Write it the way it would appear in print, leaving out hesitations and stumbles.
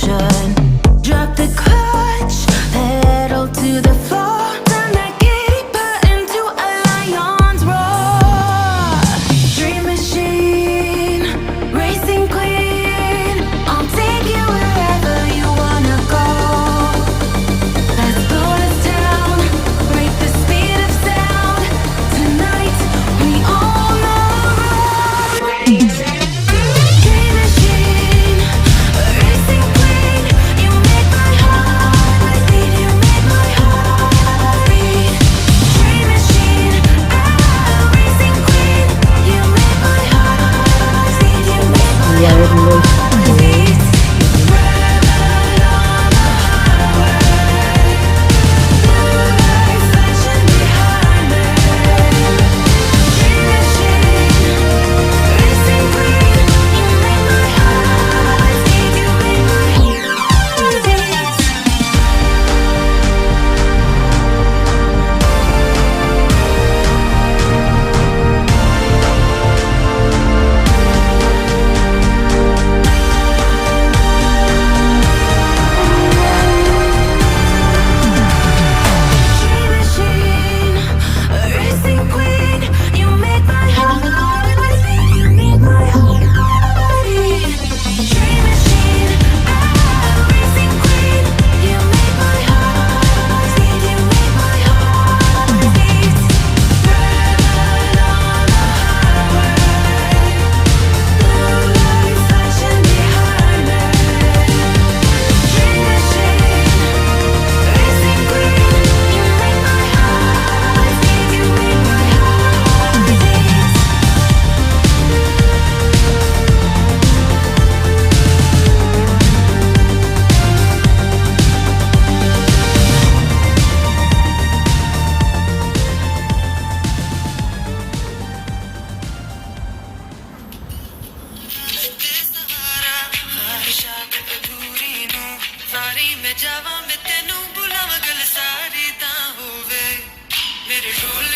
motion. Drop the clutch, pedal to the floor. Turn that giddy button to a lion's roar. Dream machine, racing queen, I'll take you wherever you wanna go. Let's blow this town, break the speed of sound. Tonight we own the road. Dream machine, racing queen, you make my heart beat. You make my heart beat. Dream machine, racing queen, you make my heart beat. You make my heart beat. Rebel on the highway, blue lights flashing behind me. Dream machine, racing queen, you make my heart beat. You make my heart beat. Dream machine, racing queen, you make my heart beat. You make my heart beat. Dream machine, racing queen, you make my heart beat. You make my heart beat. Rebel on the highway, blue lights flashing behind me. Dream machine, racing queen, you make my heart beat. You make my heart beat. ख्वाहिशात अधूरी नू सारी मैं जावा मैं तेनू बुलावा गल सारी ता होवे मेरे ढोल